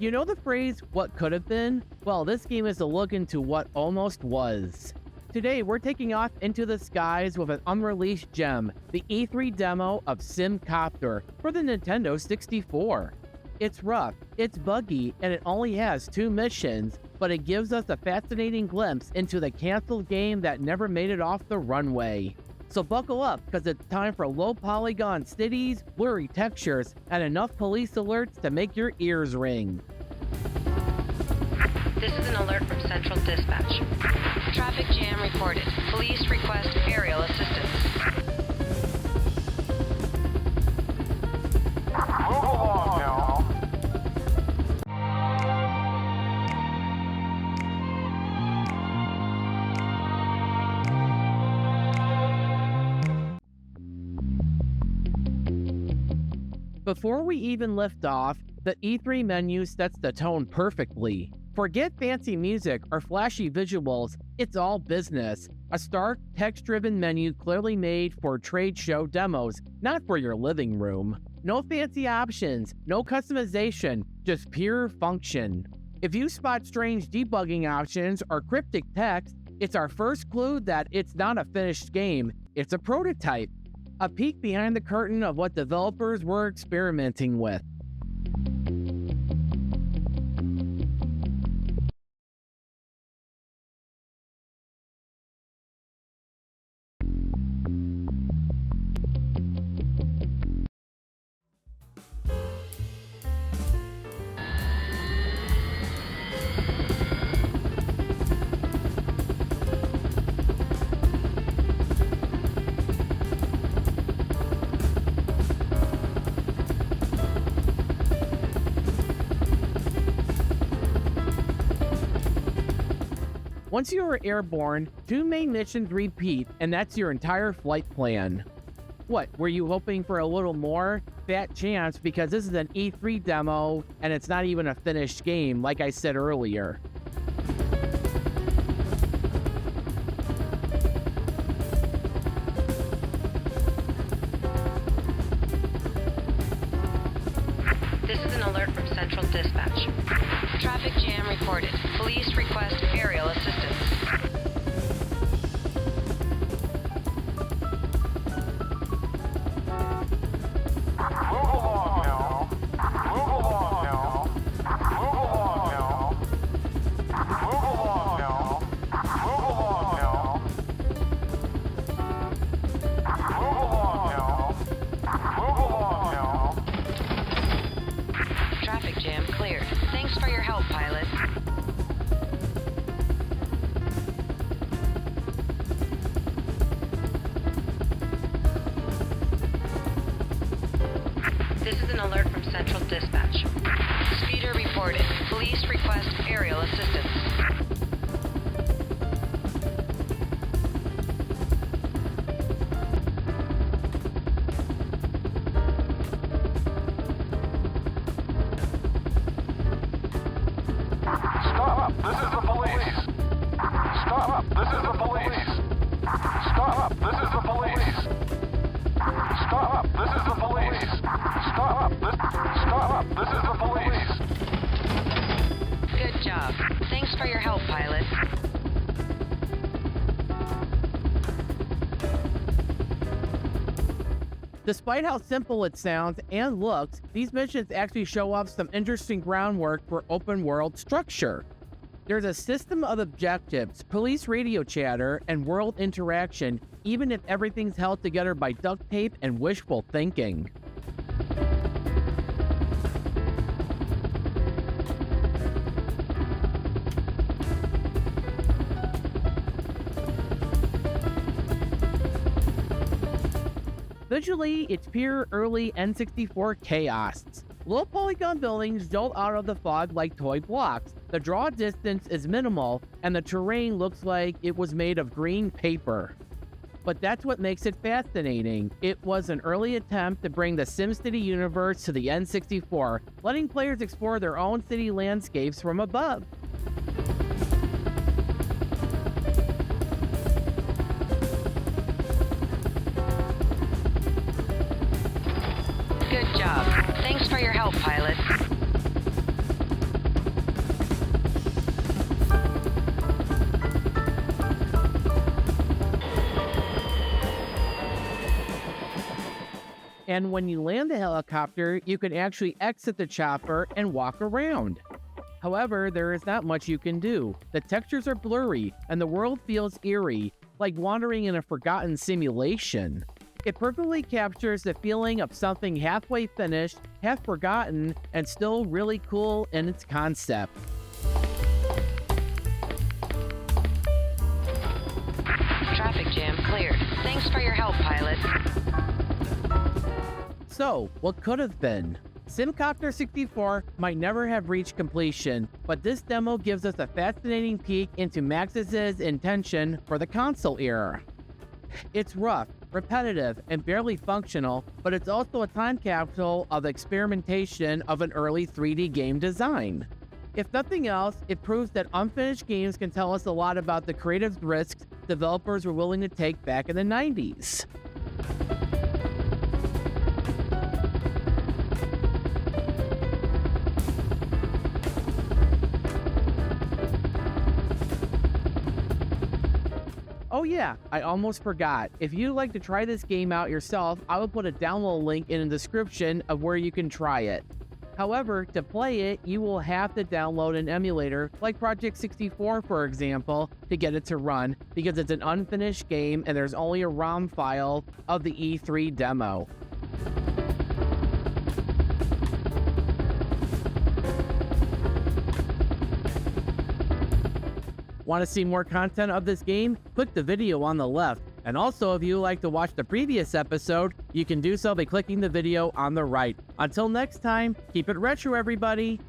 You know the phrase, what could have been? Well, this game is a look into what almost was. Today, we're taking off into the skies with an unreleased gem, the E3 demo of SimCopter for the Nintendo 64. It's rough, it's buggy, and it only has 2 missions, but it gives us a fascinating glimpse into the canceled game that never made it off the runway. So buckle up, because it's time for low-polygon cities, blurry textures, and enough police alerts to make your ears ring. This is an alert from Central Dispatch. Traffic jam reported. Police request aerial assistance. Move along now. Before we even lift off, the E3 menu sets the tone perfectly. Forget fancy music or flashy visuals, it's all business. A stark, text-driven menu clearly made for trade show demos, not for your living room. No fancy options, no customization, just pure function. If you spot strange debugging options or cryptic text, it's our first clue that it's not a finished game, it's a prototype. A peek behind the curtain of what developers were experimenting with. Once you are airborne, 2 main missions repeat, and that's your entire flight plan. What, were you hoping for a little more? Fat chance, because this is an E3 demo, and it's not even a finished game, like I said earlier. This is an alert from Central Dispatch. Traffic jam reported. Police request aerial assistance. Move along now. Move along now. Move along now. Move along now. Move along now. Move along now. Move along now. Traffic jam cleared. Thanks for your help, pilot. This is an alert from Central Dispatch. Speeder reported. Police request aerial assistance. Stop! This is the police! Stop! This is the police! Stop! This is the police! Stop! This is the police! Stop! This is the police! Good job. Thanks for your help, pilot. Despite how simple it sounds and looks, these missions actually show off some interesting groundwork for open world structure. There's a system of objectives, police radio chatter, and world interaction, even if everything's held together by duct tape and wishful thinking. Visually, it's pure early N64 chaos. Low-polygon buildings jolt out of the fog like toy blocks. The draw distance is minimal, and the terrain looks like it was made of green paper. But that's what makes it fascinating. It was an early attempt to bring the SimCity universe to the N64, letting players explore their own city landscapes from above. Good job. Thanks for your help, pilot. And when you land the helicopter, you can actually exit the chopper and walk around. However, there is not much you can do. The textures are blurry, and the world feels eerie, like wandering in a forgotten simulation. It perfectly captures the feeling of something halfway finished, half forgotten, and still really cool in its concept. Traffic jam cleared. Thanks for your help, pilot. So, what could have been? SimCopter 64 might never have reached completion, but this demo gives us a fascinating peek into Maxis' intention for the console era. It's rough, repetitive, and barely functional, but it's also a time capsule of experimentation of an early 3D game design. If nothing else, it proves that unfinished games can tell us a lot about the creative risks developers were willing to take back in the 90s. Oh yeah, I almost forgot. If you'd like to try this game out yourself, I will put a download link in the description of where you can try it. However, to play it, you will have to download an emulator, like Project 64 for example, to get it to run, because it's an unfinished game and there's only a ROM file of the E3 demo. Want to see more content of this game? Click the video on the left. And also, if you would like to watch the previous episode, you can do so by clicking the video on the right. Until next time, keep it retro, everybody!